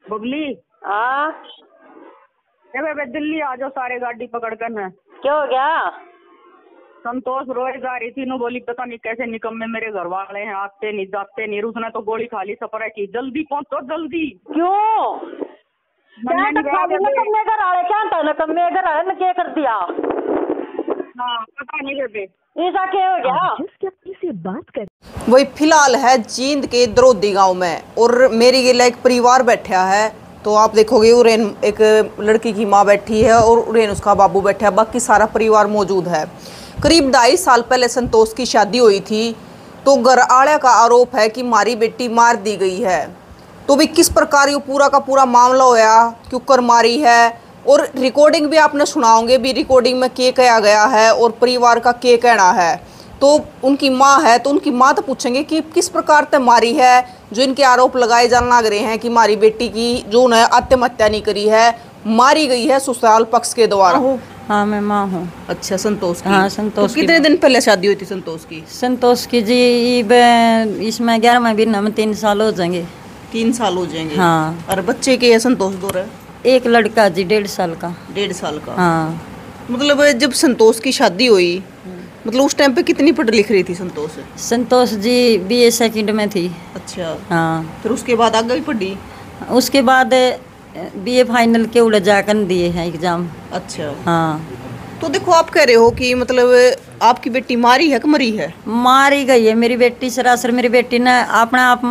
बबली। हाँ बे दिल्ली आ जाओ सारे गाड़ी पकड़ कर न। क्या हो गया? संतोष रोए जा रही थी, नो बोली पता नहीं कैसे निकम्मे मेरे घर वाले हैं, आते नहीं जाते नहीं। उसने तो गोली खा ली सपर की। जल्दी पहुंचो जल्दी। क्यों? क्या कर दिया? हाँ पता नहीं बेबे ऐसा क्या हो गया? जिस व्यक्ति से बात कर वही फिलहाल है जींद के द्रोदी गांव में, और मेरी गिला एक परिवार बैठा है। तो आप देखोगे उरेन एक लड़की की माँ बैठी है और उरेन उसका बाबू बैठा है, बाकी सारा परिवार मौजूद है। करीब 2.5 साल पहले संतोष की शादी हुई थी। तो घर आड़े का आरोप है कि मारी बेटी मार दी गई है। तो भी किस प्रकार ये पूरा का पूरा मामला होया, क्यों कर मारी है, और रिकॉर्डिंग भी आपने सुनाओगे भी रिकॉर्डिंग में क्या कहा गया है और परिवार का क्या कहना है। तो उनकी माँ है, तो उनकी माँ तो पूछेंगे कि किस प्रकार से मारी है, जो इनके आरोप लगाए जाने लग रहे हैं कि मारी बेटी की जो उन्हें आत्महत्या नहीं करी है, मारी गई है ससुराल पक्ष के द्वारा। हाँ मैं माँ हूँ। अच्छा संतोष की? हाँ संतोष। तो कितने दिन पहले शादी हुई थी संतोष की? संतोष की जी इसमें 11वें महीने में 3 साल हो जाएंगे। 3 साल हो जाएंगे? हाँ। और बच्चे के है संतोष दो रहे? एक लड़का जी 1.5 साल का। 1.5 साल का? हाँ। मतलब जब संतोष की शादी हुई, मतलब उस टाइम पे कितनी पढ़ लिख रही थी संतोष? संतोष जी BA सेकंड में थी। अच्छा। हाँ। फिर उसके बाद आगे भी पढ़ी? उसके बाद BA फाइनल के उड़ जाकर दिए हैं एग्जाम। अच्छा। हाँ। तो देखो आप कह रहे हो कि मतलब आपकी बेटी मारी है कि मरी है? मारी गई है मेरी बेटी सरासर। मेरी बेटी ने अपना आप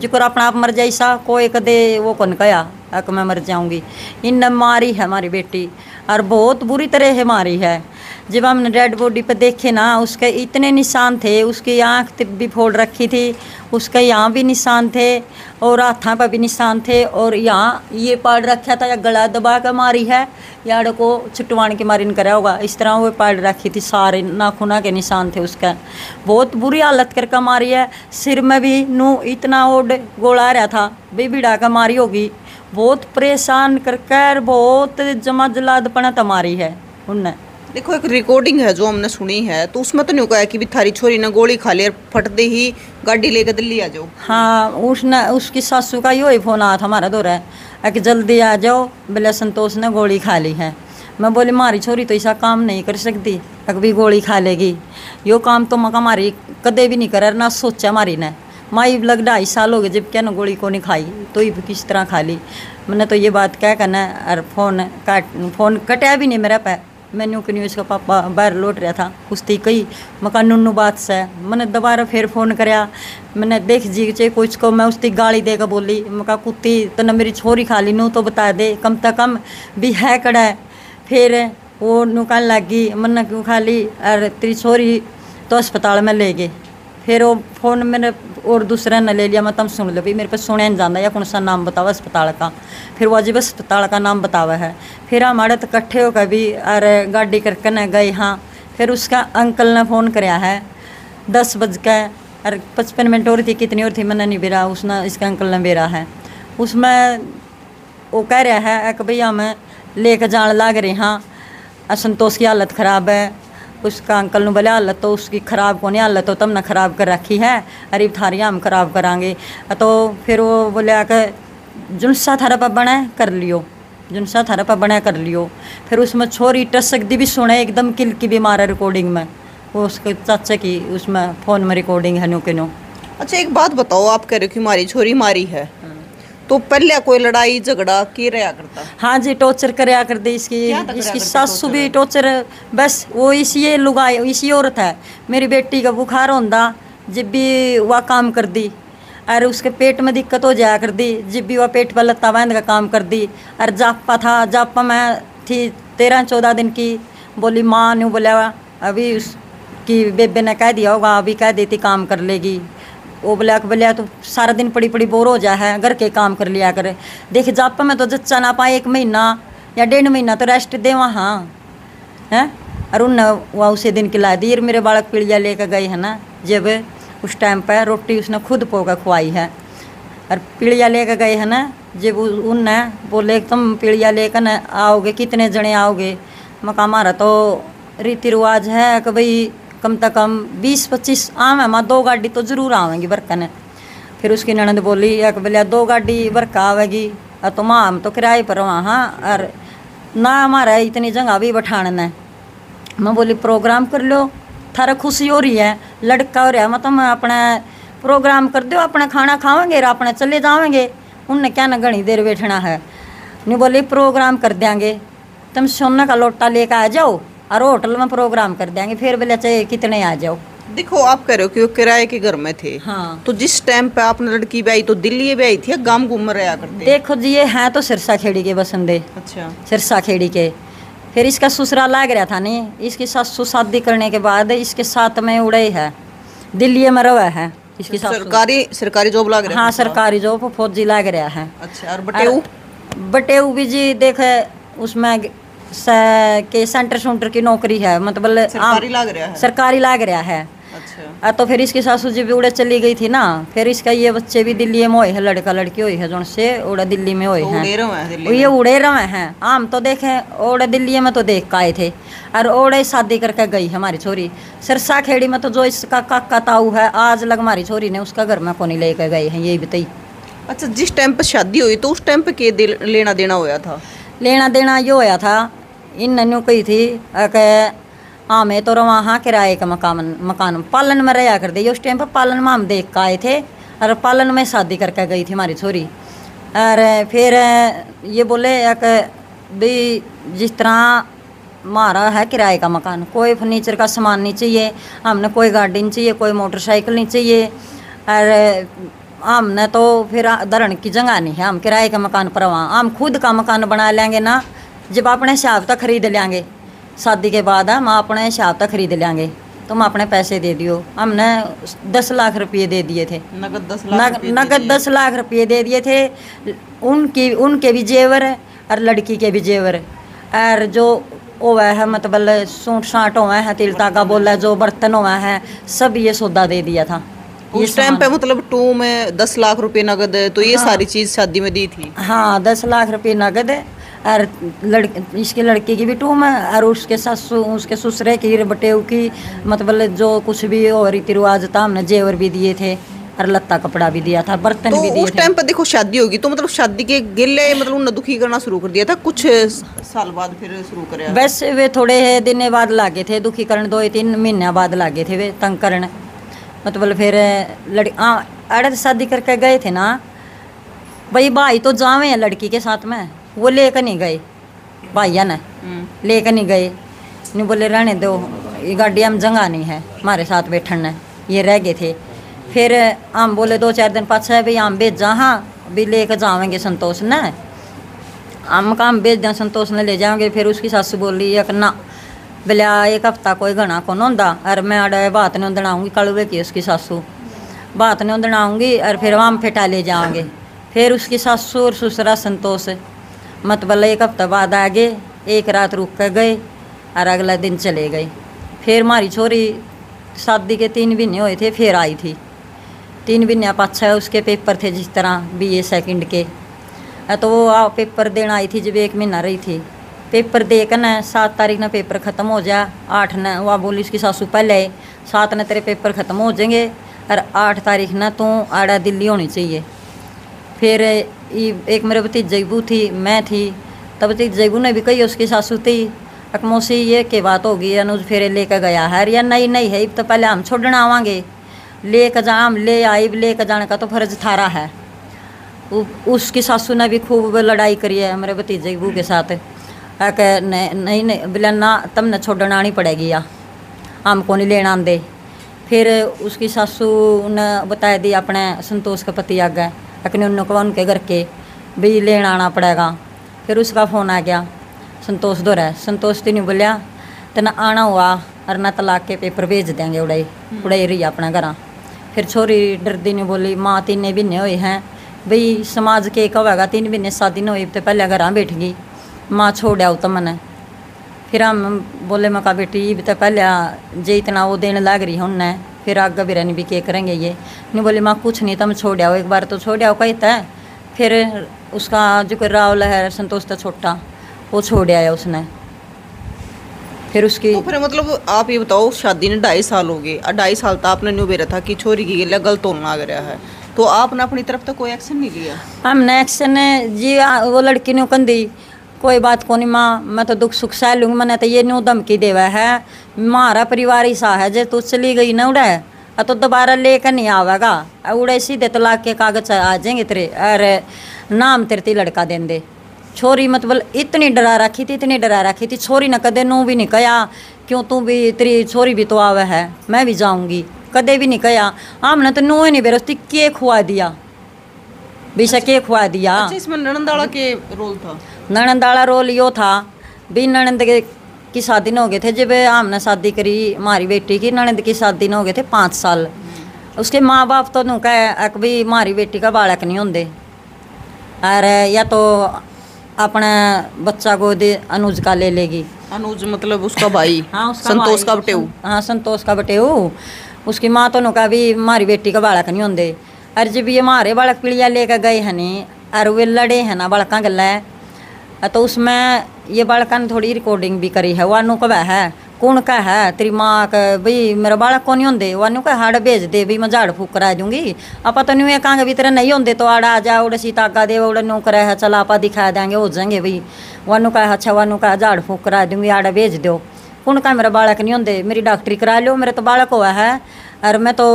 जिक्र अपना आप मर जाई सा कोई कदे वो कौन कया कि मैं मर जाऊंगी। इन मारी है हमारी बेटी, और बहुत बुरी तरह है मारी है। जब हमने डेड बॉडी पे देखे ना, उसके इतने निशान थे। उसकी आँख भी फोड़ रखी थी, उसके यहाँ भी निशान थे और हाथा पर भी निशान थे, और यहाँ ये पाड़ रखा था या गला दबा कर मारी है या को छुटवान के मारी करा होगा, इस तरह वो पाड़ रखी थी। सारे नाखूना के निशान थे उसका। बहुत बुरी हालत करके मारी है। सिर में भी नू इतना ओड गोला रहा था, भिड़ा कर मारी होगी। बहुत परेशान करके बहुत जमा जलादपना तमारी है उनने। देखो एक रिकॉर्डिंग है जो हमने सुनी है, तो उसमें तो नहीं कहा कि भी थारी छोरी ने गोली खा ली और फटते ही गाड़ी लेकर दिल्ली आ जाओ। हाँ उसने उसकी सासू का यो ही फोन आया था हमारा दौरा है कि जल्दी आ जाओ, बोले संतोष ने गोली खा ली है। मैं बोली मारी छोरी तो ऐसा काम नहीं कर सकती, अभी गोली खा लेगी। यो काम तो मका मारी कदे भी नहीं करे ना सोचा मारी ने। माई लग 2.5 साल हो गए जब क्या ना गोली को नहीं खाई, तो ये किस तरह खा ली। मैंने तो ये बात क्या करना, और फोन कटा भी नहीं मेरा पे। मैंने क्यों उसका पापा बाहर लौट रहा था, कुश्ती कही मका नुन्नू बात से। मैंने दोबारा फिर फ़ोन कराया, मैंने देख जी चे कुछ को मैं उसकी गाली देकर बोली मका कुत्ती तो न मेरी छोरी खा ली नू तो बता दे कम से कम भी है कड़ा है। फिर वो नुकान लग गई मन्ना क्यों खा ली, और तेरी छोरी तो अस्पताल में ले गए। फिर वो फ़ोन मैंने और दूसरा न ले लिया, मैं तब सुन लो भी मेरे पे सुने नहीं जाना या कौन सा नाम बतावा अस्पताल का। फिर वो अजीब अस्पताल का नाम बतावा है। फिर हमारे तो इकट्ठे हो कभी और गाड़ी करके न गए। हाँ फिर उसका अंकल ने फ़ोन कराया है 10:55 और थी, कितनी और थी मैंने नहीं बेरा, उसने इसका अंकल ने बेरा है। उसमें वो कह रहा है कि भैया मैं लेकर जान लग रहे हाँ, संतोष की हालत ख़राब है। उसका अंकल ने बोले हालत तो उसकी ख़राब कौन है, हालत तो तब ना ख़राब कर रखी है, अरे थारियाँ हम ख़राब करांगे। तो फिर वो बोले आकर जुनसा थारा पर बना कर लियो, जुनसा थारा पर बना कर लियो। फिर उसमें छोरी टसक दी भी सुने एकदम किल की बीमार है रिकॉर्डिंग में, वो उसके चाचा की उसमें फ़ोन में रिकॉर्डिंग है नो के नो। अच्छा एक बात बताओ, आप कह रहे हो कि मारी छोरी मारी है, तो पहले कोई लड़ाई झगड़ा की रहा करता? हाँ जी टॉर्चर कराया कर दी इसकी सासू भी टॉर्चर। बस वो इसी लुगाई इसी औरत है। मेरी बेटी का बुखार होंदा जब भी वह काम कर दी, और उसके पेट में दिक्कत हो जाया कर दी जब भी वह पेट पर लत्ता बांध का काम कर दी। और जापा था, जापा मैं थी 13-14 दिन की। बोली माँ ने बोला अभी उसकी बेबे ने कह दिया होगा अभी कह देती काम कर लेगी। वो बोलिया तो सारा दिन पड़ी पड़ी बोर हो जाए है, घर के काम कर लिया करे। देख जापा में तो जच्चा ना पाए 1 महीना या 1.5 महीना तो रेस्ट दे वहाँ हैं। और उन वह उसे दिन खिला दी। मेरे बालक पीड़िया लेकर गए है ना, जब उस टाइम पर रोटी उसने खुद पोकर खुआई है। और पीड़िया लेकर गए है ना, जब उनने बोले तुम पीड़िया लेकर न आओगे, कितने जने आओगे। मका हमारा तो रीति रिवाज है कि भाई कम से कम 20-25 आम है, 2 गाड़ी तो जरूर आवेंगी बरकन। फिर उसकी ननद बोली एक बोलिया 2 गाड़ी बरका आवेगी तो माँ हम तो किराए पर वहाँ और ना हमारा इतनी जगह भी बैठाना है। मैं बोली प्रोग्राम कर लो, थारा खुशी हो रही है, लड़का हो रहा है, मतलब मैं अपना प्रोग्राम कर दो, अपना खाना खावेंगे और अपना चले जाएंगे, उनने क्या ना घनी देर बैठना है। नहीं बोली प्रोग्राम कर देंगे, तुम सोने का लोटा लेकर आ जाओ और होटल में प्रोग्राम कर देंगे, फिर बोले चाहे कितने आ जाओ। देखो आप कह रहे हो कि वो किराए के घर में थे। हाँ। तो जिस टाइम पे आपने लड़की ब्याई तो दिल्ली ब्याई थी या गांव घूम रहा करते? देखो जी ये हैं तो सिरसा खेड़ी के बसंदे। अच्छा। सिरसा खेड़ी के। फिर इसका ससुराल लाग रहा था नहीं, इसकी सासू शादी करने के बाद इसके साथ में उड़े है, दिल्ली में रहा है इसकी सासू। सरकारी जॉब लाग रहा है? हाँ सरकारी जॉब, फौजी लाग रहा है। अच्छा। और बटेऊ? बटेऊ भी जी देखे उसमें के सेंटर सेंटर की नौकरी है, मतलब सरकारी लाग रहा है। सरकारी लाग रहा है। अच्छा। तो फिर इसकी सासू जी भी उड़े चली गई थी ना, फिर इसका ये बच्चे भी दिल्ली में हुए है, लड़का लड़की हुई है जो से उड़े दिल्ली में हुए हैं। ये उड़े रहे हैं। हम तो देखे ओड़े दिल्ली में तो देख के आए थे और ओड़े शादी करके गई हमारी छोरी। सिरसा खेड़ी में तो जो इसका काका ताऊ है आज लग हमारी छोरी ने उसका घर में को नहीं लेकर गए हैं, ये बताई। अच्छा। जिस टाइम पे शादी हुई तो उस टाइम पे के लेना देना होया था? लेना देना ये होया था, इन नन्नू कही थी कि हाँ मैं तो वहाँ किराए का मकान पालन में रहा कर दी। उस टाइम पर पालन में हम देख के आए थे और पालन में शादी करके गई थी हमारी छोरी। और फिर ये बोले भाई जिस तरह हमारा है किराए का मकान, कोई फर्नीचर का सामान नहीं चाहिए हमने, कोई गाड़ी नहीं चाहिए, कोई मोटरसाइकिल नहीं चाहिए, और हमने तो फिर धरण की जगह नहीं है, हम किराए का मकान पर वहाँ हम खुद का मकान बना लेंगे ना, जब अपने हिसाब तक खरीद लेंगे शादी के बाद हम अपने हिसाब तक खरीद लेंगे, तुम अपने पैसे दे दियो। हमने 10 लाख रुपये दे दिए थे, नगद 10 लाख रुपये दे दिए थे। उनके भी जेवर और लड़की के भी जेवर और जो हुआ है मतलब सूट साट हुआ है, तिल तागा बोला जो बर्तन हुआ है सब ये सौदा दे दिया था। उस टाइम पे मतलब टू में 10 लाख रुपए नगद, तो ये सारी चीज शादी में दी थी। हाँ 10 लाख रुपये नगद और इसके लड़के की भी टू में और उसके सासू उसके ससुरे की बटेऊ की, मतलब जो कुछ भी और रीति रिवाज था हमने जेवर भी दिए थे और लत्ता कपड़ा भी दिया था, बर्तन तो भी दिए थे। उस टाइम पे देखो शादी होगी तो मतलब शादी के गिले मतलब उन्हें दुखी करना शुरू कर दिया था, कुछ साल बाद फिर शुरू करे? वैसे वे थोड़े दिन बाद लागे थे दुखी करने, 2-3 महीने बाद लागे थे वे तंग करने, मतलब फिर अड़द शादी करके गए थे ना भाई तो जावे हैं लड़की के साथ में, वो लेकर नहीं गए भाइया ने, लेकर नहीं गए, नहीं बोले रहने दो ये गाड़ी हम जगह नहीं है हमारे साथ बैठने, ये रह गए थे। फिर हम बोले 2-4 दिन पाछे भाई हम भेज हाँ भी लेकर जाएंगे संतोष ने, हम काम भेज दें संतोष ने ले जाएंगे। फिर उसकी सासू बोली एक ना बोलिया 1 हफ्ता कोई घना कौन होंदा और मैं अड़े बात नहीं दड़ाऊँगी, कड़वे की उसकी सासू बात नहीं दड़ाऊँगी और फिर हम फिटा ले जाएंगे। फिर उसकी सासू और ससुरा संतोष मतलब 1 हफ्ता बाद आ गए, 1 रात रुक कर गए और अगला दिन चले गए। फिर हमारी छोरी शादी के 3 महीने हुए थे फिर आई थी, 3 महीने पाछा उसके पेपर थे जिस तरह BA सेकंड के, तो वो पेपर देना आई थी जब 1 महीना रही थी। पेपर दे कर न 7 तारीख न पेपर ख़त्म हो जा, 8 न वह बोली उसकी सासू पहले 7 न तेरे पेपर ख़त्म हो जाएंगे और 8 तारीख न तू आड़ा दिल्ली होनी चाहिए। फिर एक मेरे भतीजे बू थी, मैं थी, तब भतीजे ने भी कही उसकी सासू थी अकमोसी ये के बात होगी अनुज फिर लेकर गया है या नहीं है तो पहले हम छोड़ना आवांगे, लेकर जा हम ले आई, लेकर जाने का तो फर्ज थारा है। उसकी सासू ने भी खूब लड़ाई करी है मेरे भतीजे बू के साथ, नहीं बोला ना तमने छोड़ना नहीं पड़ेगी या हमको नहीं लेना आंदे। फिर उसकी सासू ने बताया दी अपने संतोष के पति आगे अपने उनके घर के भी लेना आना पड़ेगा। फिर उसका फ़ोन आ गया संतोष दो रहा, संतोष तो नहीं बोलिया तो ना आना हुआ और ना तलाक के पेपर भेज देंगे उड़ाई रही अपना घर। फिर छोरी डरदी नहीं बोली माँ 3 महीने हुए हैं भाई समाज के कहेगा 3 महीने शादी नहीं हुई तो पहले घर बैठ गई माँ छोड़ आओ तो मैंने। फिर हम बोले मैं कहा बेटी भी तो पहले जे इतना वो देने लग रही है उनने, फिर आगे भी रहनी भी क्या करेंगे ये, नहीं बोली माँ कुछ नहीं तुम छोड़ आओ, एक बार तो छोड़ आओ कहता है। फिर उसका जो कोई राहुल है संतोष था छोटा वो छोड़ आया उसने। फिर उसकी तो फिर मतलब आप ये बताओ शादी ने 2.5 साल हो गए और 2.5 साल तो आपने न्यू बेरा था कि छोरी की गल गलत होना लग रहा है, तो आपने अपनी तरफ तो कोई एक्शन नहीं लिया? हमने एक्शन जी वो लड़की ने कंदी कोई बात को नहीं माँ, मैं तो दुख सुख सह लूँगी, मैंने तो ये न्यू धमकी देवा है, हमारा परिवार ऐसा है जे तू चली गई ना उड़े तो दोबारा लेकर नहीं आवेगा, उड़े सीधे तलाक के कागज आ जाएंगे तेरे, अरे नाम तेरे लड़का देंदे। छोरी मतलब इतनी डरा रखी थी, इतनी डरा रखी थी, छोरी ने कदे नू भी नहीं कहा क्यों तू भी, तेरी छोरी भी तो आवे है, मैं भी जाऊँगी, कदे भी नहीं कहा। हमने तो नू ही नहीं बेरोस्ती के खुआ दिया, बेशक के खुआ दिया। अच्छा, इसमें ननंदाड़ा के रोल था? ननंदाड़ा रोल यो था भी ननंद की शादी न हो गए थे जब हमने शादी करी हमारी बेटी की, ननंद की शादी न हो गए थे 5 साल। उसके माँ बाप तो नू कहे भी हमारी बेटी का बालक नहीं होंगे, अरे या तो अपना बच्चा को दे अनुज का ले लेगी। अनुज मतलब उसका भाई? हाँ, उसका संतोष भाई, का बटेऊ? हाँ, संतोष का बटेऊ। उसकी माँ तो नू कहा भी हमारी बेटी का बालक नहीं होंगे। अरे जब ये हमारे बालक पीड़िया लेकर गए हैं नहीं, अरे वे लड़े हैं ना बालका गला, तो उसमें ये बालका ने थोड़ी रिकॉर्डिंग भी करी है। वानू कब है कौन का है तेरी माँ का भाई मेरा बालक कौन नहीं होंगे, वानू का हाड़ भेज दे भी मैं झाड़ फूक करा दूंगी, आपा तो नहीं कहेंगे भी तेरा नहीं होंगे तो आड़ा आ जा उड़े सीता का दे उड़े नू करे है, चला आपा दिखा देंगे हो जाएंगे भाई। वानू का अच्छा, वानू का झाड़ फूक करा दूंगी, आड़ा भेज दो। कौन का मेरा बालक नहीं होंगे, मेरी डॉक्टरी करा लो, मेरा तो बालक हुआ है, और मैं तो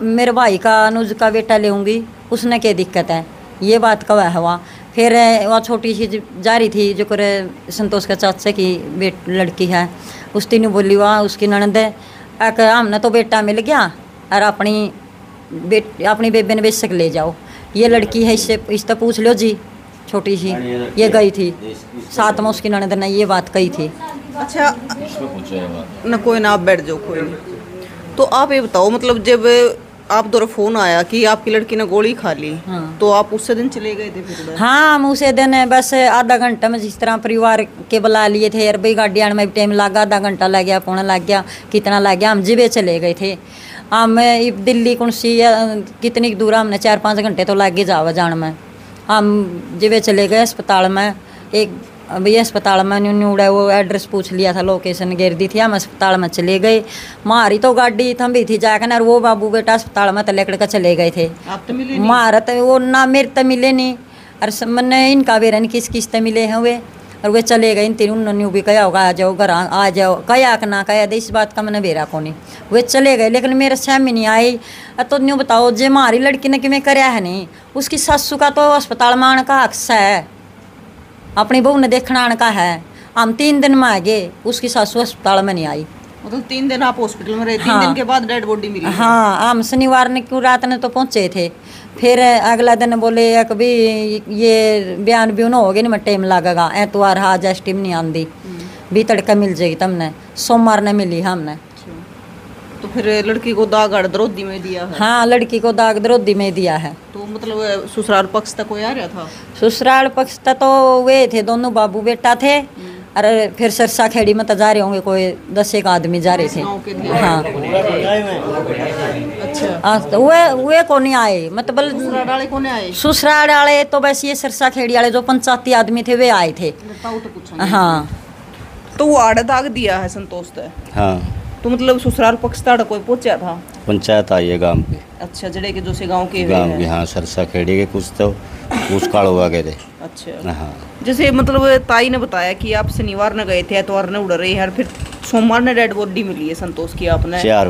मेरे भाई का अनुज का बेटा लेऊँगी, उसने क्या दिक्कत है, ये बात कब है वहाँ। फिर वह छोटी सी जा रही थी जो करे संतोष का चाचा की लड़की है, उस तीनों बोली वहाँ उसकी ननद हमने तो बेटा मिल गया और अपनी बेबे ने बेशक ले जाओ, ये लड़की है इससे पूछ लो जी, छोटी सी ये गई थी साथ में, उसकी ननद ने ये बात कही थी। अच्छा न कोई ना, आप बैठ जाओ, कोई नहीं। तो आप ये बताओ मतलब जब आप द्वारा फोन आया कि आपकी लड़की ने गोली खा ली, हाँ। तो आप उससे दिन चले गए थे फिर? हाँ, हम उसे दिन बस आधा घंटा में जिस तरह परिवार के बुला लिए थे, यार भाई गाड़ी आने में भी टाइम लगा, आधा घंटा लग गया, पौना लग गया, कितना लग गया, हम जिबे चले गए थे। हम दिल्ली कौन सी कितनी दूर, हमने 4-5 घंटे तो लग गए जावा जान में। हम जिबे चले गए अस्पताल में, एक भैया अस्पताल में उड़ा वो एड्रेस पूछ लिया था, लोकेशन गिर दी थी, हम अस्पताल में चले गए। मारी तो गाड़ी थम्बी थी जाकर, और वो बाबू बेटा अस्पताल में तो लेकर चले गए थे। आप तो मिले मारा तो वो ना मेरे तो मिले नहीं, और मैंने इनका बेरन किस तो मिले हैं वे, और वे चले गए। इन तीनों उन्होंने भी कहा होगा आ जाओ घर आ जाओ, कया कि ना कया, इस बात का मैंने बेरा को नहीं, वे चले गए। लेकिन मेरे सामने नहीं आई। तो न्यू बताओ जे हमारी लड़की ने कि कराया है नहीं, उसकी सासू का तो अस्पताल में आने का हक है, अपनी बहू ने देखना आने का है। हम 3 दिन में आ गए, उसकी सासू अस्पताल में नहीं आई। मतलब 3 दिन आप हॉस्पिटल में रहे? 3 हाँ। दिन के बाद डेड बॉडी मिली? हाँ, हम शनिवार ने क्यों रात ने तो पहुँचे थे, फिर अगला दिन बोले कि भी ये बयान भी हो गया, नहीं मैं टाइम लगेगा, एतवार हाँ जस्ट टीम नहीं आंदी भी, तड़का मिल जाएगी तुमने, सोमवार ने मिली हमने। तो फिर लड़की को दाग द्रोदी में दिया है? हाँ, लड़की को दाग द्रोदी में दिया है। तो मतलब ससुराल पक्ष तक कोई आ रहा था? ससुराल पक्ष तक तो वे थे, दोनों बाबू बेटा थे, और फिर सरसा खेड़ी में तो जा रहे होंगे, कोई 10 आदमी जा रहे थे। हाँ, अच्छा। तो वे को नहीं आए, मतलब ससुराल वाले को नहीं आए? ससुराल वाले तो बस ये सरसा खेड़ी वाले जो पंचायती आदमी थे वे आए थे। हाँ, तो वो आड़ा दाग दिया है संतोष ने? हाँ। तो मतलब ससुराल पक्ष तक कोई पहुंचा था? पंचायत आई है गांव पे। अच्छा, जड़े के जो से गांव के के हाँ, सरसा खेड़ी के कुछ तो काल हुआ गए थे। अच्छा। हाँ, जैसे मतलब ताई ने बताया कि आप शनिवार ने गए थे, एतवार ने उड़ रहे हैं, फिर सोमवार ने डेड बॉडी मिली है संतोष की आपने? 4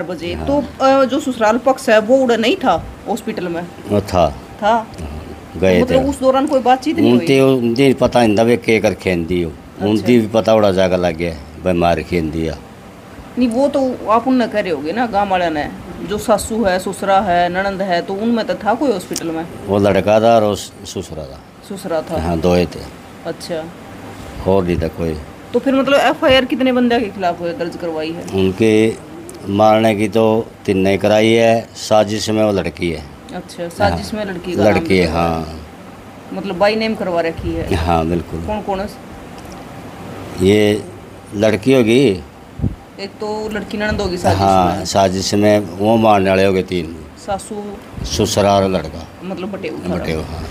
बजे। हाँ। तो जो ससुराल पक्ष है वो उड़ा नहीं था हॉस्पिटल में? वो था गए थे। मतलब उस दौरान कोई बातचीत नहीं हुई? उनती पता नहीं वे के कर खेंदी हो, उनती भी पता उड़ा जाकर लग गया बीमार खेंदी है। नहीं, वो तो आप उनने कह रहे होगे ना गाँव वाले ने, जो सासू है, ससुरा है, ननंद है, तो उनमें तो था कोई हॉस्पिटल में? वो लड़का था और ससुरा था। हाँ, 2 थे। अच्छा, और नहीं था कोई। तो फिर मतलब FIR कितने बंदे के खिलाफ दर्ज करवाई है? उनके मारने की तो 3 ने कराई है, साजिश में वो लड़की है। अच्छा, साजिश में लड़की का लड़की है, हाँ। मतलब बाई नेम करवा रखी है? हाँ, बिल्कुल। कौन है? ये लड़की होगी, एक तो लड़की ननद होगी साजिश हाँ में। साजिश में वो मारने वाले हो गए 3, सासू ससुरा और लड़का, मतलब बटेऊ। हाँ।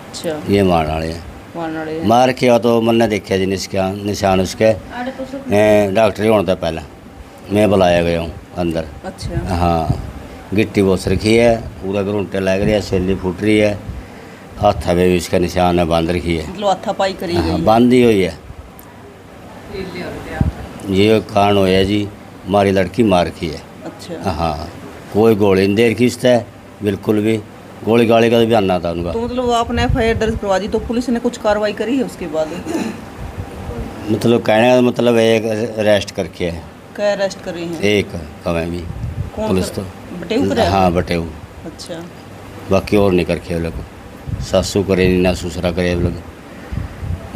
अच्छा, ये मारने वाले हैं। मारने वाले मार के तो मैंने देखा जी निशान उसके, डॉक्टरी होने तो पहले मैं बुलाया गया हूँ अंदर। अच्छा। हाँ, गिट्टी बोस रखी है, पूरा घुंटे लग रहा है, सैली फुट रही है, हाथ में भी इसका निशान है, बांध रखी है। मतलब हाथापाई करी गई हाँ, है। बांधी हुई है। ये कारण होया जी, हमारी लड़की मार रखी है। अच्छा। हाँ, कोई गोली नहीं दे रखी इससे, बिल्कुल भी गोली गाली का भी आना था उनका। तो मतलब आपने FIR दर्ज करवा दी, तो पुलिस ने कुछ कार्रवाई करी है उसके बाद? मतलब कहने का मतलब एक अरेस्ट करके है। क्या अरेस्ट कर रही हैं? एक कमें भी कौन पुलिस कर- तो बटेऊ करे? हाँ बटेऊ, अच्छा। बाकी और नहीं करके लोग, सासू करे नहीं ना ससुरा करे लोग,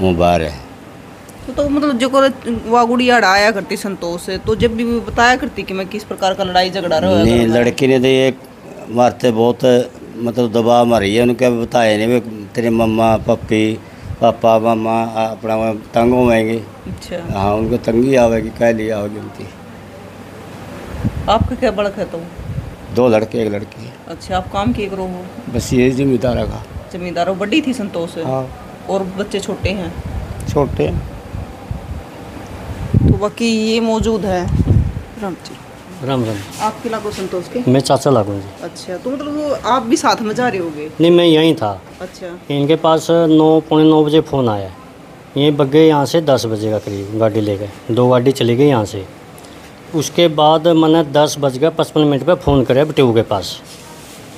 वो बाहर है। तो मतलब जो वागुड़ियाड़ आया करती संतोष से, तो जब भी बताया करती कि मैं किस प्रकार का लड़ाई झगड़ा रहा नहीं, लड़की ने तो ये मारते बहुत मतलब दबाव मारी है, उनके बताया नहीं, वे तेरे मम्मा पप्पी पापा मामा अपना तंग होएंगे। अच्छा। हाँ, उनको तंगी आवेगी, कह लिया होगी उनकी। आपका क्या बड़क है? तो 2 लड़के 1 लड़की। अच्छा, आप काम किए करो हो? बस ये जिम्मेदार का। जमींदार हो? बड़ी थी संतोष से? हाँ, और बच्चे छोटे हैं? छोटे। तो बाकी ये मौजूद है। राम जी, राम राम। आपके लागो संतोष के? मैं चाचा लागू जी। अच्छा, तो मतलब वो आप भी साथ में जा रहे होगे? नहीं, मैं यहीं था। अच्छा। इनके पास 9 पौने 9 बजे फ़ोन आया। ये बग गए यहाँ से 10 बजे का करीब, गाड़ी ले गए, 2 गाड़ी चली गई यहाँ से। उसके बाद मैंने 10:55 पे फ़ोन कराया बटेऊ के पास।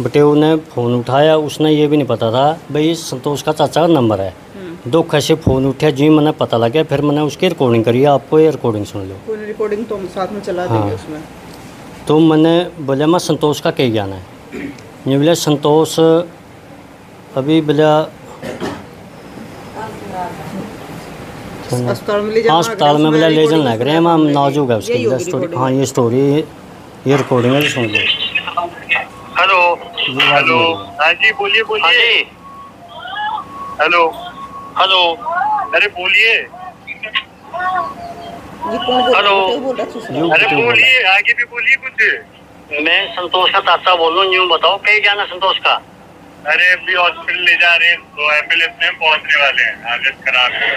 बटेऊ ने फ़ोन उठाया, उसने ये भी नहीं पता था भाई संतोष का चाचा का नंबर है। 2 कैसे फ़ोन उठा जी, मैंने पता लग गया। फिर मैंने उसकी रिकॉर्डिंग करी, आपको ये रिकॉर्डिंग सुन लो। कोई रिकॉर्डिंग तो हम साथ में चला हाँ। देंगे उसमें। तो मैंने बोला मैं संतोष का क्या ज्ञान है? ये बोला संतोष अभी बोला अस्पताल में ले जाना, अस्पताल में बोला ले जाने लग रहे हैं, मैम नाजुक है उसकी बोला स्टोरी। हाँ, ये स्टोरी, ये रिकॉर्डिंग है, सुन लो। हेलो हेलो, हाँ जी बोलिए बोलिए। हेलो हेलो, अरे बोलिए। हेलो, अरे बोलिए, आगे भी बोलिए कुछ। मैं संतोष का चाचा बोल रहा हूँ, यूँ बताओ क्या ज्ञान है संतोष का? अरे अभी हॉस्पिटल ले जा रहे हैं, तो एम्बुलेंस में पहुंचने वाले हैं। हालत खराब है।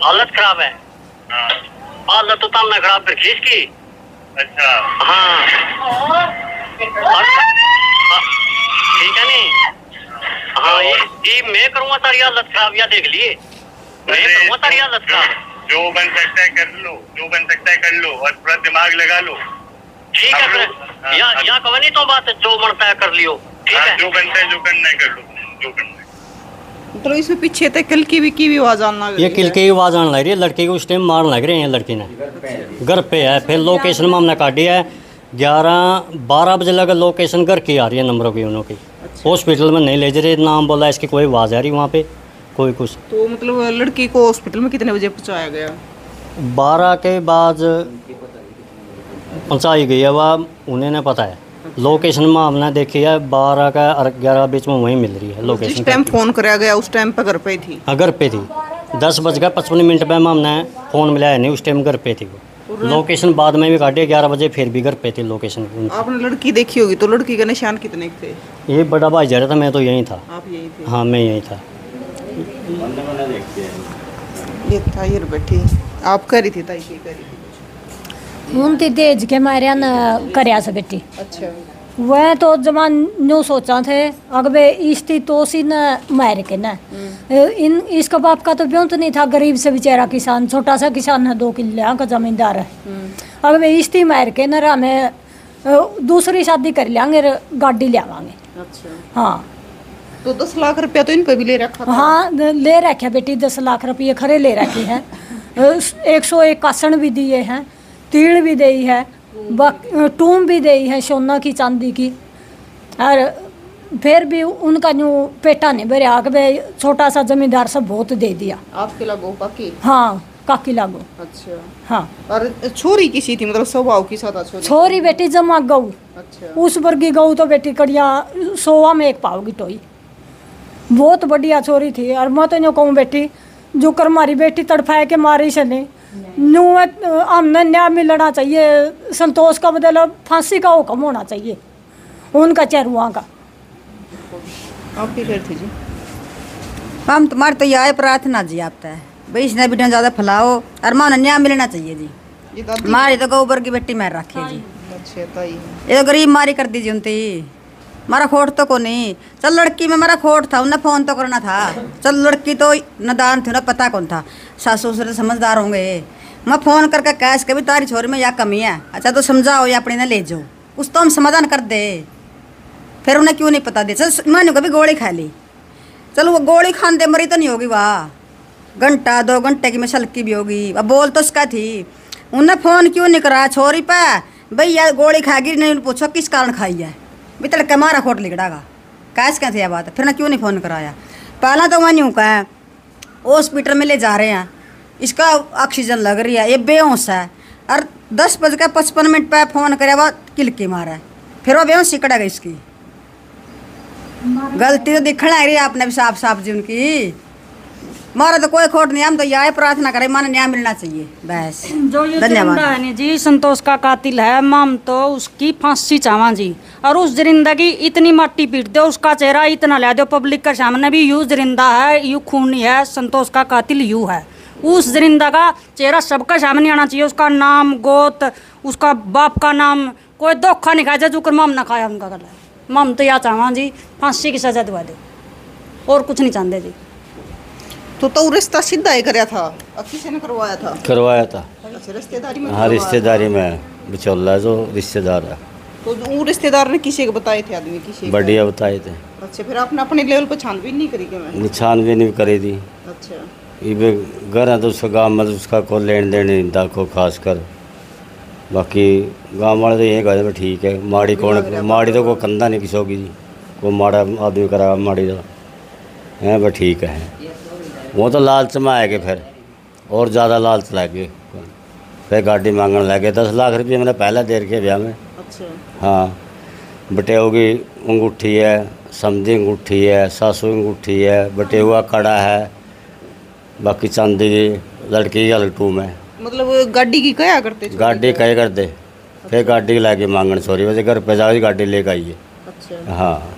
हालत खराब है? हाँ। हालत तो तब खराब कर खींच की। अच्छा। हाँ, ठीक है नहीं? हाँ, ये मैं करूँगा तारी हालत खराब, या देख लिए मैं करूँगा तारी हालत खराब। जो बन सकता है कर लो, जो बन सकता है कर लो, और पूरा दिमाग लगा लो। ठीक है फिर, या कहो नहीं तो बात, जो बनता है कर लियो। ठीक है, जो बनता है, जो करना है कर लो, जो करना है। तो इसमें पीछे तक किल की भी आवाज आना, ये किल की आवाज आने लग रही है। लड़के को उस टाइम मारने लग रहे हैं, लड़की ने घर पे है। फिर लोकेशन में हमने काटी है, 11-12 बजे लगा लोकेशन घर की आ रही है, नंबरों की उन्हों की। हॉस्पिटल में नहीं ले जा रहे, नाम बोला इसकी कोई आवाज़ आ रही वहाँ पे कोई कुछ। तो मतलब लड़की को हॉस्पिटल में कितने बजे पहुँचाया गया? 12 के बाद पहुँचाई गई है, वह उन्हें नहीं पता है। लोकेशन में हमने देखी है 12 का 11 बीच में वहीं मिल रही है लोकेशन। जिस टाइम फ़ोन कराया गया उस टाइम पर घर पे ही थी? घर पे थी। 10:55 पे हमने फ़ोन मिलाया नहीं, उस टाइम घर पे थी वो। लोकेशन बाद में भी काटे 11 बजे, फिर भी घर पे थी लोकेशन। आपने लड़की देखी होगी, तो लड़की का निशान कितने थे? ये बड़ा भाई जा रहा था, मैं तो यहीं था। आप यही थे? हाँ, मैं यहीं था। ये था, ये बैठी। आप कह रही थी ताई की कह रही थी? उनती तेज के मारे न करया से बेटी। अच्छा। वह तो जमान न्यू सोचा थे अगबे इस्ती तो सी न मार के न इन इसका बाप का तो ब्यों तो नहीं था, गरीब से बेचारा किसान, छोटा सा किसान है, 2 किल्ले का जमींदार है। अगबे इस्ती मार के न हमें दूसरी शादी कर लेंगे, गाड़ी ले आवांगे। अच्छा। हाँ, तो 10 लाख रुपया तो इन पे भी ले रखा था? हाँ, ले रखे बेटी, 10 लाख रुपये खरे ले रखे हैं। 101 कासन भी दिए हैं, तीड़ भी दी है, टूम भी दी है सोना की चांदी की। और फिर भी उनका यूँ पेटा नहीं भरे, आगे छोटा सा जमींदार सब बहुत दे दिया। आपके लागो काकी? हाँ, काकी लागो। अच्छा। हाँ। और छोरी किसी थी, मतलब स्वभाव की साथ छोरी बेटी जमा गऊ। अच्छा। उस वर्गी गऊ तो बेटी कड़िया 100 में 1 पाओगी टोई, बहुत बढ़िया छोरी थी। और मैं तो यूँ कहूँ बेटी, जो कर मारी बेटी तड़फाए के मारी से नहीं, हमने न्याय मिलना चाहिए। संतोष का मतलब फांसी का हुक्म होना चाहिए उनका, चेरुआ का। आप क्या कहते जी? हम तुम्हारे तो यह प्रार्थना जी आपता है भाई, इसने ज़्यादा फैलाओ और मां न्याय मिलना चाहिए जी। हमारी तो गोबर की बेटी मार रखी है जी। अच्छा ताई ये तो गरीब मारी कर दी उनती मारा खोट तो को नहीं। चल लड़की में मारा खोट था, उन्हें फ़ोन तो करना था। चल लड़की तो नदान थी, उन्हें पता कौन था, सासू ससुर समझदार होंगे। मैं फ़ोन करके कैश कभी तारी छोरी में या कमी है, अच्छा तो समझाओ या अपने ने ले जाओ, कुछ तो हम समाधान कर दे। फिर उन्हें क्यों नहीं पता दे। चल मैंने कभी गोली खा ली, चलो वो गोली खान दे मरी तो नहीं होगी वाह, घंटा 2 घंटे की मिसल की भी होगी। अब बोल तो उसका थी, उन्हें फ़ोन क्यों नहीं करा छोरी पे भैया गोली खाएगी नहीं, पूछो किस कारण खाई है, भी तड़के मारा खोट लिखड़ागा कैस क्या थी यह बात। फिर ना क्यों नहीं फ़ोन कराया। पहला तो मैंने कहा हॉस्पिटल में ले जा रहे हैं, इसका ऑक्सीजन लग रही है, ये बेहोश है, और 10:55 पे फ़ोन करे वह किलकी मारा, फिर वो बेहोश सिकड़ेगा। इसकी गलती तो दिखना है रही आपने भी साफ साफ जी उनकी। मारा तो कोई खोट नहीं, हम तो यह प्रार्थना करें माने न्याय मिलना चाहिए बस। जो ये धन्यवाद। जिंदा है नी जी, संतोष का कातिल है, माम तो उसकी फांसी चावा जी। और उस जिंदा की इतनी मट्टी पीट दो, उसका चेहरा इतना ला दो पब्लिक के सामने भी, यू जिंदा है, यू खूनी है, संतोष का कातिल यू है। उस जिंदा का चेहरा सबका सामने आना चाहिए, उसका नाम गोत, उसका बाप का नाम, कोई धोखा नहीं खाया जो माम ना खाया उनका गला। माम तो या चाहवा जी फांसी की सजा दिवा दे, और कुछ नहीं चाहते जी। तो रिश्ता सीधा ही कराया था, अब किसी ने करवाया था? करवाया था। अच्छा रिश्तेदारी में? हाँ रिश्तेदारी में बिचौला है जो रिश्तेदार है। तो वो रिश्तेदार ने किसी को बताए थे आदमी किसी? बढ़िया बताए थे। अच्छा फिर आपने अपने लेवल पर छानबीन नहीं करी क्या? मैं छानबीन भी करी थी। अच्छा ये घर है तो उसका गाँव में उसका कोई लेन देन नहीं था को खास कर, बाकी गाँव वाले तो यही कहते ठीक है। माड़ी कौन माड़ी तो कोई कंधा नहीं किसी की जी, कोई माड़ा आदमी करा माड़ी तो है बस ठीक है। वो तो लालच में आएगा फिर और ज़्यादा लालच लगे, फिर गाड़ी मांगने लगे। 10 लाख रुपये मैंने पहले दे रखे ब्याह में। अच्छा हाँ बटेऊ की अंगूठी है, समझी अंगूठी है, सासू अंगूठी है, बटेहुआ कड़ा है, बाकी चांदी की लड़की का लट्टू में। मतलब गाड़ी की क्या करते? गाड़ी कहे करते, फिर गाड़ी लाके मांगन सॉरी वैसे घर पे जाओ गाड़ी लेकर आइए। अच्छा हाँ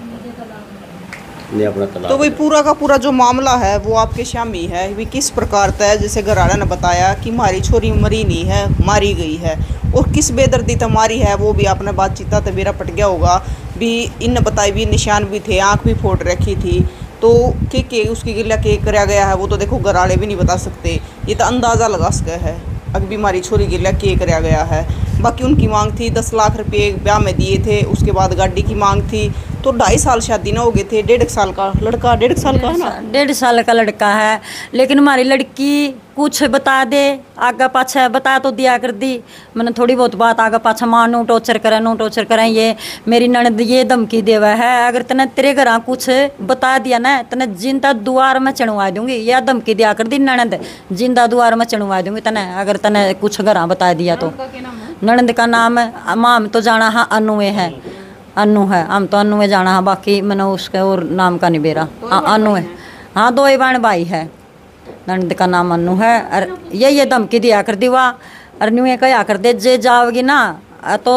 नहीं अपना तलाक। तो भाई पूरा का पूरा जो मामला है वो आपके शामी है भी किस प्रकार का है। जैसे घरवाला ने बताया कि हमारी छोरी मरी नहीं है, मारी गई है, और किस बेदर्दी तो मारी है वो भी आपने बातचीत तो मेरा पट गया होगा भी। इन बताई भी निशान भी थे, आँख भी फोड़ रखी थी, तो के उसकी गिला के कराया गया है वो तो देखो घरवाले भी नहीं बता सकते, ये तो अंदाज़ा लगा सके है अभी भी हमारी छोरी गिला के कराया गया है। बाकी उनकी मांग थी 10 लाख रुपये ब्याह में दिए थे, उसके बाद गाड़ी की मांग थी। तो 2.5 साल शादी ना हो गए थे, 1.5 साल का लड़का, 1.5 साल का है ना, 1.5 साल का लड़का है। लेकिन हमारी लड़की कुछ बता दे आगे पाछे बता तो दिया कर दी, मैंने थोड़ी बहुत बात आगे पाछे माँ नू टॉर्चर करें। ये मेरी ननद ये धमकी देवा है, अगर तने तेरे घर कुछ बता दिया ना तने जिंदा द्वार में चढ़वा दूंगी, या धमकी दिया कर दी ननद जिंदा द्वार में चढ़वा दूंगी तने, अगर तने कुछ घर बता दिया तो। ननद का नाम माम तो जाना हाँ अनु है, अनु है, हम तो अनु में जाना है, बाकी मैंने उसके और नाम का नहीं बेरा। हाँ अनु है, हाँ 2 बहन भाई है, नंद का नाम अनु है। और ये धमकी दिया कर दीवा, और न्यू कहा कर दे जे जाओगी ना तो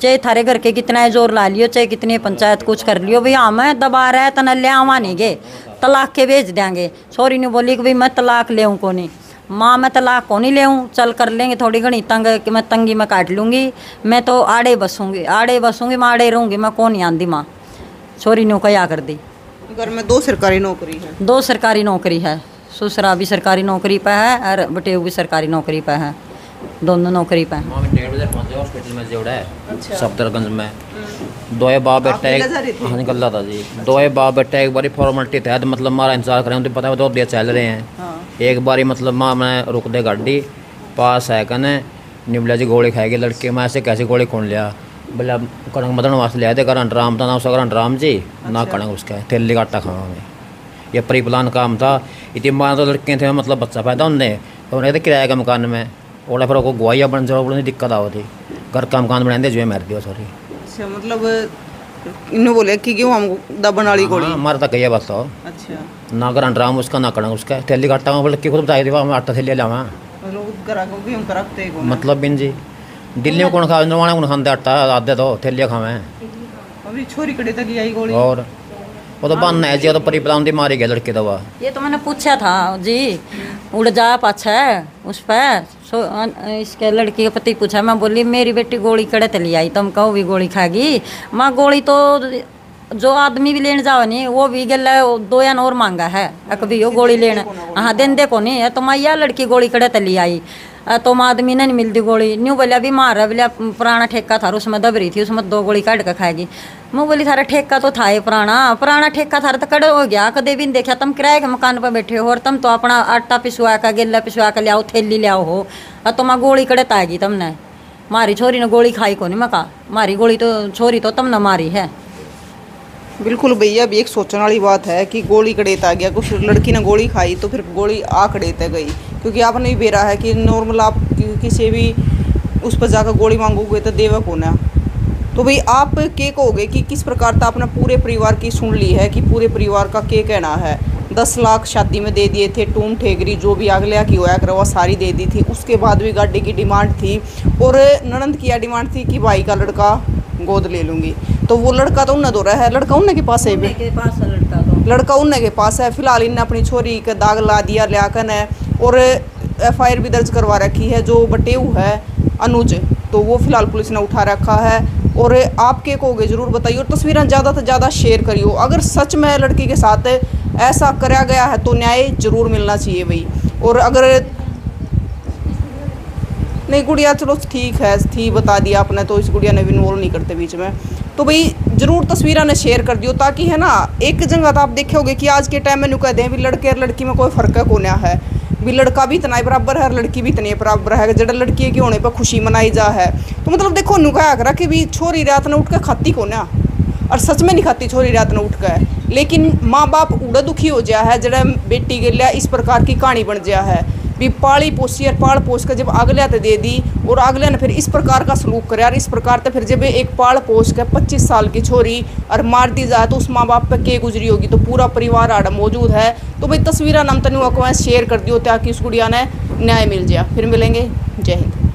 चाहे थारे घर के कितना जोर ला लियो, चाहे कितनी पंचायत कुछ कर लियो, भाई हाँ मैं दबा रहा है तना ले आवा नहीं गे, तलाक के भेज देंगे। छोरी ने बोली कि भाई मैं तलाक ले को नहीं, माँ मैं तलाक को नहीं ले, चल कर लेंगे थोड़ी घनी तंग कि मैं तंगी में काट लूँगी, मैं तो आड़े बसूँगी मैं आड़े रहूँगी, मैं कौन नहीं आंदी माँ। छोरी ने कहा कर दी। घर में 2 सरकारी नौकरी है? 2 सरकारी नौकरी है, ससुरा भी सरकारी नौकरी पे है और बटेऊ भी सरकारी नौकरी पे है, दोनों नौकरी पे है। हॉस्पिटल में जोड़ा है सफदरगंज में, 2 बाप बेटा एक हाँ निकल रहा था जी, 2 बाप बेटा एक बारी फॉर्मेलिटी तहत मतलब हमारा इंतजार करें, तो पता है 2 दिन चल रहे हैं। एक बारी मतलब माँ मैं रुक दे गाड़ी पास है कने निबला जी गोली खाएगी लड़के, मैं ऐसे कैसे गोली खोल लिया बोला कणक मदन वास्ते लिया थे घर ड्राम था ना उसका घर ड्राम जी ना कणक उसका थैली का आटा खावा में, ये प्री प्लान काम था। इतनी माँ तो लड़के थे मतलब बच्चा पैदा होने तो उन्हें किराए का मकान में और फिर को गुआइया बन जाओ बोलने दिक्कत आओ थी, घर का मकान बनाए दे जो मर दिया सॉरी। अच्छा मतलब इन्होंने बोले कि क्यों हम दबन वाली गोली हमारा तक ये बताओ। अच्छा ना घर ड्राम उसका ना कणक उसका थैली का आटा बोले कि खुद बताई थी मैं आटा थैली लावा मतलब बिन जी दिल्ली में कौन खा नवाना कौन खाते आटा आधे तो थैलियाँ खावे अभी छोरी कड़े तक आई गोली और वो तो बन है जी, तो परी प्लान दी मारी गया लड़के दवा। ये तो मैंने पूछा था जी, उड़ जा पाछे उस पर इसके लड़की का पति पूछा, मैं बोली मेरी बेटी गोली कड़े तली आई, तुम कहो भी गोली खागी। माँ गोली तो जो आदमी भी लेने जाओ नहीं वो भी गल 2 या और मांगा है, कभी वो गोली लेना हाँ दिन देखो नहीं है। तो माँ यह लड़की गोली कड़े तली आई तो आदमी ने नहीं मिलती गोली, न्यू बोलिया भी मार बोलिया पुराना ठेका था उसमें दब रही थी, उसमें 2 गोली काट कर खाएगी। मैं बोली थारा ठेका तो था ये पुराना ठेका थारा तो कड़े हो गया, कदे भी नहीं देखा, तुम किराए के मकान पर बैठे हो और तुम तो अपना आटा पिसवा का गेला पिसवा कर लियाओ, थैली लियाओ हो और तुम गोली कड़े ताएगी तुमने। मारी छोरी ने गोली खाई को नहीं, मैं कहा मारी गोली तो छोरी तो तुमने मारी है। बिल्कुल भैया, भी एक सोचने वाली बात है कि गोली कड़ेत आ गया, कुछ लड़की ने गोली खाई तो फिर गोली आ कड़ेत गई, क्योंकि आपने भी बेरा है कि नॉर्मल आप किसी भी उस पर जाकर गोली मांगोगे तो देवा कौन है। तो भाई आप क्या कहोगे कि किस प्रकार था आपने पूरे परिवार की सुन ली है कि पूरे परिवार का क्या कहना है। 10 लाख शादी में दे दिए थे, टूम ठेगरी जो भी अगला की होया करवा सारी दे दी थी, उसके बाद भी गाड़ी की डिमांड थी और ननंद की डिमांड थी कि भाई का लड़का गोद ले लूँगी। तो वो लड़का तो उन्हें दो रहा है, लड़का उन्हें के पास है, लड़का उन्हें के पास है। फिलहाल इन्हें अपनी छोरी का दाग ला दिया लियाकन है और FIR भी दर्ज करवा रखी है। जो बटेऊ है अनुज, तो वो फिलहाल पुलिस ने उठा रखा है। और आप क्या कहोगे ज़रूर बताइए और तस्वीरें ज़्यादा से ज़्यादा शेयर करियो। अगर सच में लड़की के साथ ऐसा कराया गया है तो न्याय जरूर मिलना चाहिए भाई। और अगर नहीं गुड़िया चलो ठीक है थी बता दिया आपने, तो इस गुड़िया ने भी इन्वॉल्व नहीं करते बीच में, तो भाई जरूर तस्वीरें ने शेयर कर दियो ताकि है ना एक जगह तो आप देखोगे कि आज के टाइम में नु कह दें भी लड़के और लड़की में कोई फ़र्क कौन है, भी लड़का भी इतना ही बराबर है लड़की भी इतनी बराबर है। जब लड़की के होने पर खुशी मनाई जा है तो मतलब देखो नु कहा करा कि भी छोरी रात ने उठ कर खाती कौन है, और सच में नहीं खाती छोरी रात ने उठ कर। लेकिन माँ बाप उड़ा दुखी हो जाया है जरा बेटी के लिए इस प्रकार की कहानी बन जाया है भी पाली पोसी और पाल पोस कर जब अगले तो दे दी और अगले ने फिर इस प्रकार का सलूक करे और इस प्रकार तो फिर जब एक पाल पोस कर 25 साल की छोरी और मार दी जाए तो उस माँ बाप पे के गुजरी होगी। तो पूरा परिवार आड़ा मौजूद है। तो भाई तस्वीरें नाम तनु शेयर कर दियो ताकि उस गुड़िया ने न्याय मिल जाए। फिर मिलेंगे, जय हिंद।